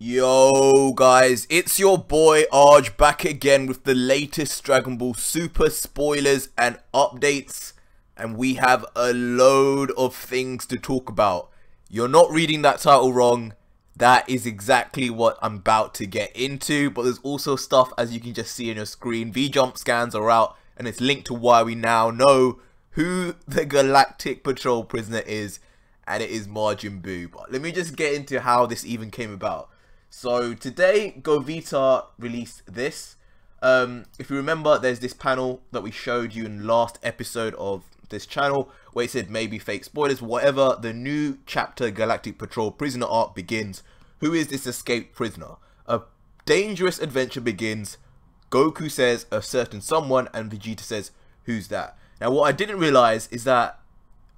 Yo guys, it's your boy Arj back again with the latest Dragon Ball Super spoilers and updates, and we have a load of things to talk about. You're not reading that title wrong. That is exactly what I'm about to get into, but there's also stuff, as you can just see on your screen. V-jump scans are out, and it's linked to why we now know who the Galactic Patrol prisoner is, and it is MAJIN BUU. But let me just get into how this even came about. So today, Govita released this. If you remember, there's this panel that we showed you in the last episode of this channel where it said maybe fake spoilers, whatever. The new chapter Galactic Patrol prisoner arc begins. Who is this escaped prisoner? A dangerous adventure begins. Goku says a certain someone, and Vegeta says, who's that? Now what I didn't realize is that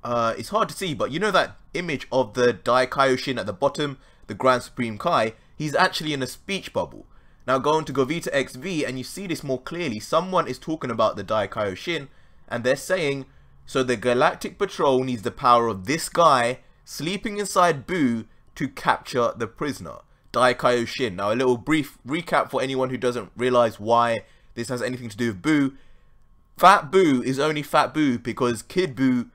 it's hard to see, but you know that image of the Daikaioshin at the bottom, the Grand Supreme Kai? He's actually in a speech bubble. Now go on to Govita XV and you see this more clearly. Someone is talking about the Daikaioshin and they're saying, so the Galactic Patrol needs the power of this guy sleeping inside Buu to capture the prisoner, Daikaioshin. Now a little brief recap for anyone who doesn't realize why this has anything to do with Buu. Fat Buu is only Fat Buu because KID BUU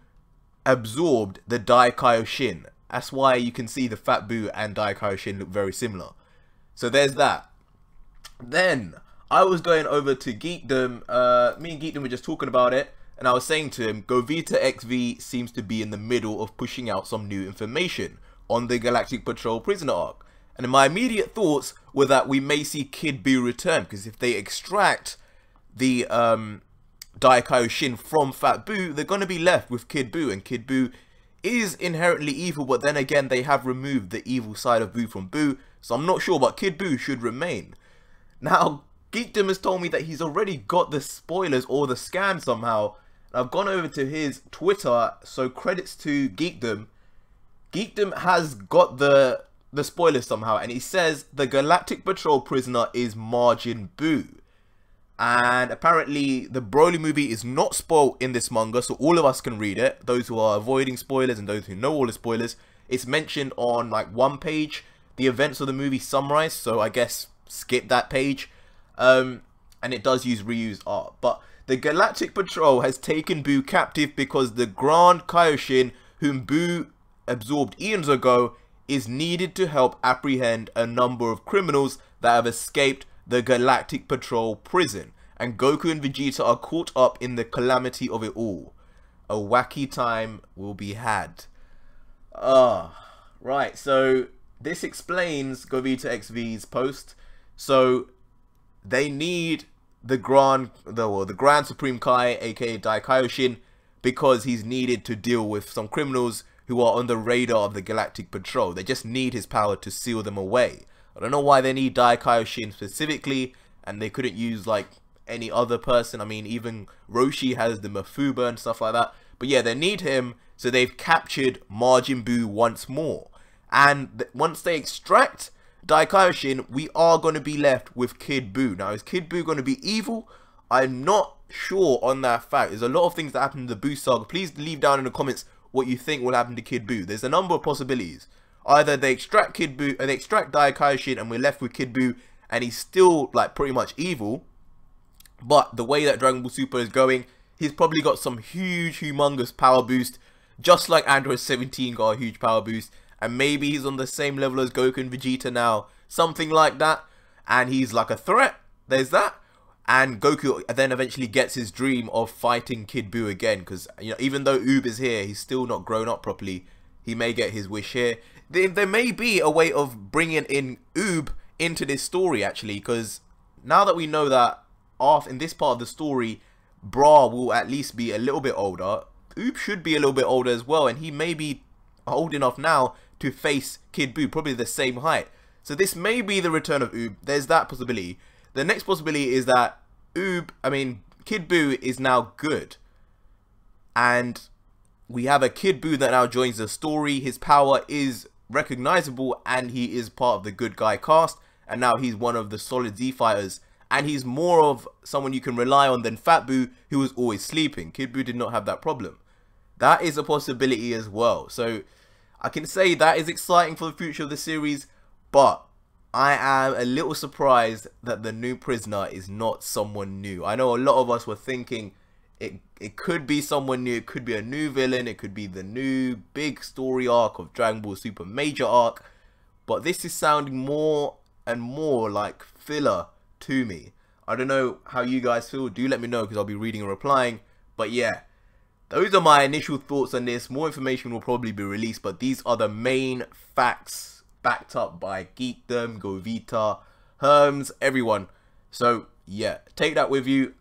absorbed the Daikaioshin. That's why you can see the Fat Buu and Daikaioshin look very similar. So there's that. Then I was going over to Geekdom. Me and Geekdom were just talking about it, and I was saying to him, Govita XV seems to be in the middle of pushing out some new information on the Galactic Patrol prisoner arc. And my immediate thoughts were that we may see KID BUU return, because if they extract the Daikaioshin from Fat Buu, they're going to be left with KID BUU, and KID BUU is inherently evil, but then again they have removed the evil side of Buu from Buu, so I'm not sure, but KID BUU should remain. Now Geekdom has told me that he's already got the spoilers or the scan somehow. I've gone over to his Twitter, so credits to Geekdom. Geekdom has got the spoilers somehow, and he says the Galactic Patrol prisoner is MAJIN BUU. And apparently the Broly movie is not spoiled in this manga, so all of us can read it. Those who are avoiding spoilers and those who know all the spoilers. It's mentioned on like one page, the events of the movie summarized, so I guess skip that page. And it does use reused art. But the Galactic Patrol has taken Buu captive because the Grand Kaioshin, whom Buu absorbed eons ago, is needed to help apprehend a number of criminals that have escaped the Galactic Patrol prison, and Goku and Vegeta are caught up in the calamity of it all. A wacky time will be had. Right, so this explains Govita XV's post. So they need the Grand Supreme Kai, aka Daikaioshin, because he's needed to deal with some criminals who are on the radar of the Galactic Patrol. They just need his power to seal them away. I don't know why they need Daikaioshin specifically, and they couldn't use like any other person. I mean, even Roshi has the Mafuba and stuff like that. But yeah, they need him, so they've captured MAJIN BUU once more. And once they extract Daikaioshin, we are going to be left with KID BUU. Now, is KID BUU going to be evil? I'm not sure on that fact. There's a lot of things that happen in the Buu saga. Please leave down in the comments what you think will happen to KID BUU. There's a number of possibilities. Either they extract KID BUU, or they extract Daikaioshin, and we're left with KID BUU, and he's still like pretty much evil. But the way that Dragon Ball Super is going, he's probably got some huge, humongous power boost, just like Android 17 got a huge power boost, and maybe he's on the same level as Goku and Vegeta now, something like that, and he's like a threat. There's that, and Goku then eventually gets his dream of fighting KID BUU again, because you know, even though Oob is here, he's still not grown up properly. He may get his wish here. There may be a way of bringing in Oob into this story, actually, because now that we know that in this part of the story, Bra will at least be a little bit older, Oob should be a little bit older as well, and he may be old enough now to face KID BUU, probably the same height. So this may be the return of Oob. There's that possibility. The next possibility is that KID BUU is now good, and we have a KID BUU that now joins the story. His power is recognizable, and he is part of the good guy cast, and now he's one of the solid Z fighters, and he's more of someone you can rely on than Fat Buu, who was always sleeping. KID BUU did not have that problem. That is a possibility as well. So I can say that is exciting for the future of the series, but I am a little surprised that the new prisoner is not someone new. I know a lot of us were thinking it could be someone new, it could be a new villain, it could be the new big story arc of Dragon Ball Super Major arc, but this is sounding more and more like filler to me. I don't know how you guys feel, do let me know because I'll be reading and replying, but yeah, those are my initial thoughts on this. More information will probably be released, but these are the main facts backed up by Geekdom, Govita, Herms, everyone. So yeah, take that with you.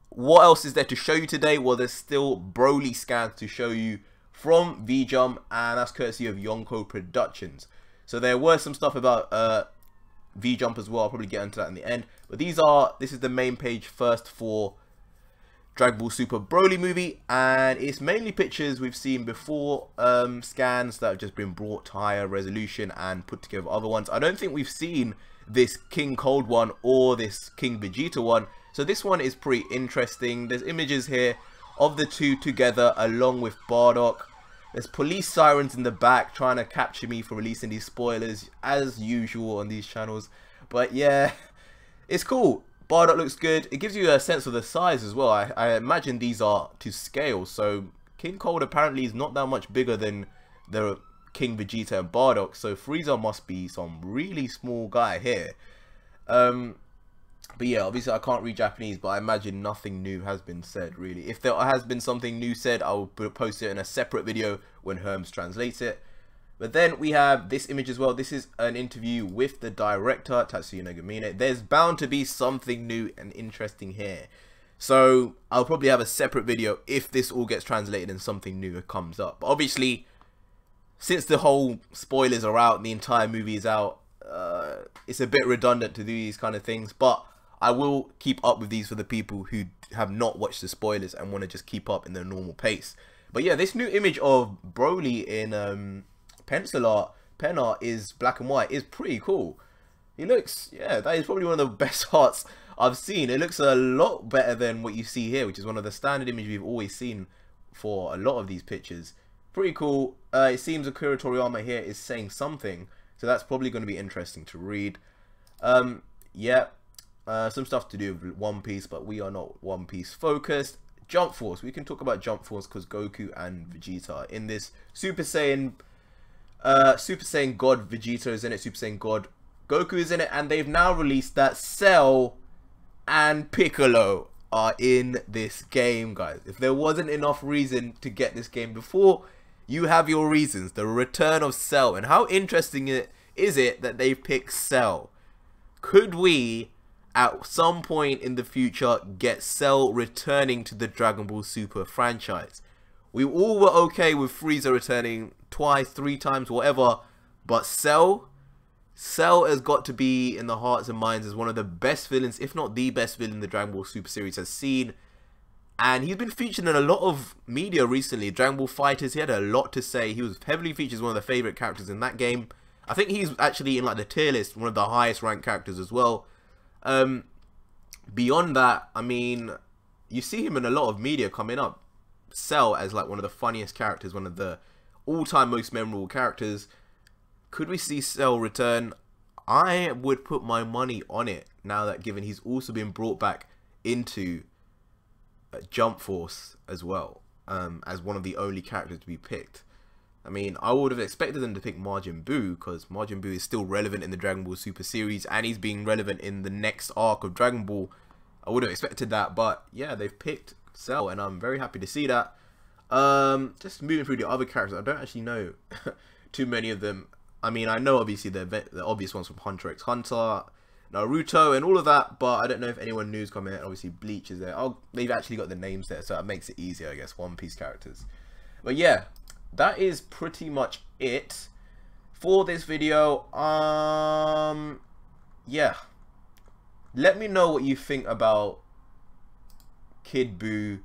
What else is there to show you today? Well, there's still Broly scans to show you from VJump, and that's courtesy of Yonko Productions. So there were some stuff about VJump as well. I'll probably get into that in the end. But this is the main page first for Dragon Ball Super Broly movie, and it's mainly pictures we've seen before, scans that have just been brought to higher resolution and put together other ones. I don't think we've seen this King Cold one or this King Vegeta one, so this one is pretty interesting. There's images here of the two together along with Bardock. There's police sirens in the back trying to capture me for releasing these spoilers as usual on these channels, but yeah, it's cool. Bardock looks good. It gives you a sense of the size as well. I imagine these are to scale. So King Cold apparently is not that much bigger than the King Vegeta and Bardock. So Frieza must be some really small guy here. But yeah, obviously I can't read Japanese, but I imagine nothing new has been said really. If there has been something new said, I will post it in a separate video when Herms translates it. But then we have this image as well. This is an interview with the director, Tatsuya Nagamine. There's bound to be something new and interesting here. So I'll probably have a separate video if this all gets translated and something new comes up. But obviously, since the whole spoilers are out, the entire movie is out, it's a bit redundant to do these kind of things. But I will keep up with these for the people who have not watched the spoilers and want to just keep up in their normal pace. But yeah, this new image of Broly in pencil art, pen art is black and white, is pretty cool. He looks, yeah, that is probably one of the best arts I've seen. It looks a lot better than what you see here, which is one of the standard images we've always seen for a lot of these pictures. Pretty cool. It seems Akira Toriyama here is saying something, so that's probably going to be interesting to read. Yeah, some stuff to do with One Piece, but we are not One Piece focused. Jump Force, we can talk about Jump Force because Goku and Vegeta are in this. Super Saiyan God Vegeta is in it, Super Saiyan God Goku is in it, and they've now released that Cell and Piccolo are in this game, guys. If there wasn't enough reason to get this game before, you have your reasons. The return of Cell, and how interesting is it that they've picked Cell? Could we at some point in the future get Cell returning to the Dragon Ball Super franchise? We all were okay with Frieza returning twice, 3 times, whatever, but Cell has got to be in the hearts and minds as one of the best villains, if not the best villain the Dragon Ball Super series has seen. And he's been featured in a lot of media recently. Dragon Ball FighterZ, he had a lot to say. He was heavily featured as one of the favorite characters in that game. I think he's actually in like the tier list, one of the highest ranked characters as well. Beyond that, I mean, you see him in a lot of media coming up. Cell as like one of the funniest characters, one of the all-time most memorable characters. Could we see Cell return? I would put my money on it now that given he's also been brought back into Jump Force as well, as one of the only characters to be picked. I mean, I would have expected them to pick MAJIN BUU because MAJIN BUU is still relevant in the Dragon Ball Super series and he's being relevant in the next arc of Dragon Ball. I would have expected that, but yeah, they've picked Cell and I'm very happy to see that. Just moving through the other characters, I don't actually know too many of them. I mean, I know obviously the obvious ones from Hunter x Hunter, Naruto and all of that, but I don't know if anyone new's coming in. Obviously Bleach is there. They've actually got the names there, so that makes it easier, I guess, One Piece characters. But yeah, that is pretty much it for this video. Yeah, let me know what you think about KID BUU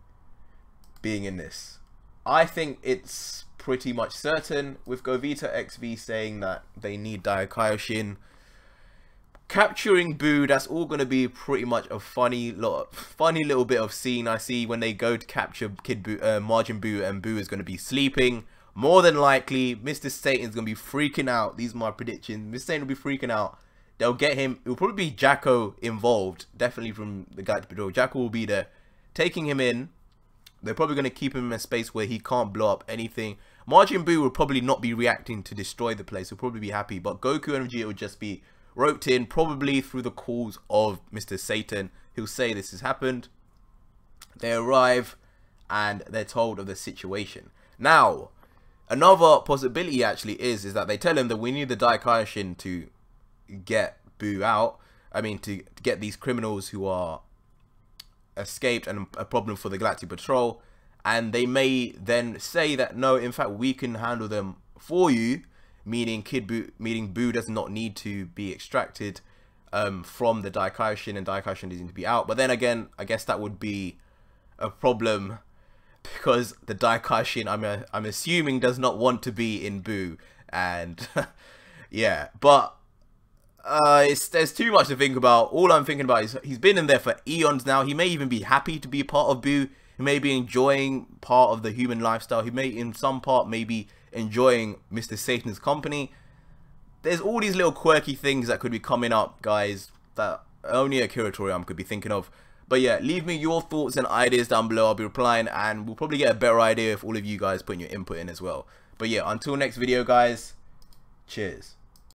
being in this. I think it's pretty much certain, with Govita XV saying that they need Daikaioshin. Capturing Buu, that's all going to be pretty much a funny little bit of scene I see when they go to capture KID BUU, MAJIN BUU, and Buu is going to be sleeping. more than likely, Mr. Satan's going to be freaking out. These are my predictions. Mr. Satan will be freaking out. They'll get him. It will probably be Jacko involved. Definitely from the Galactic Patrol. Jacko will be there, taking him in. They're probably going to keep him in a space where he can't blow up anything. Majin Buu will probably not be reacting to destroy the place. He'll probably be happy. But Goku and Vegeta will just be roped in, probably through the calls of Mr. Satan. He'll say this has happened. They arrive and they're told of the situation. Now, another possibility actually is that they tell him that we need the Daikaioshin to get Buu out. I mean, to get these criminals who are escaped and a problem for the Galactic Patrol. And they may then say that, no, in fact, we can handle them for you. Meaning Buu does not need to be extracted from the Daikaioshin, and Daikaioshin doesn't need to be out. But then again, I guess that would be a problem, because the Daikaioshin, I'm assuming, does not want to be in Buu. And yeah, but there's too much to think about. All I'm thinking about is he's been in there for eons now. He may even be happy to be a part of Buu. He may be enjoying part of the human lifestyle. He may, in some part, maybe enjoying Mr. Satan's company. There's all these little quirky things that could be coming up, guys, that only Akira Toriyama could be thinking of. But yeah, leave me your thoughts and ideas down below. I'll be replying, and we'll probably get a better idea if all of you guys putting your input in as well. But yeah, until next video, guys, cheers.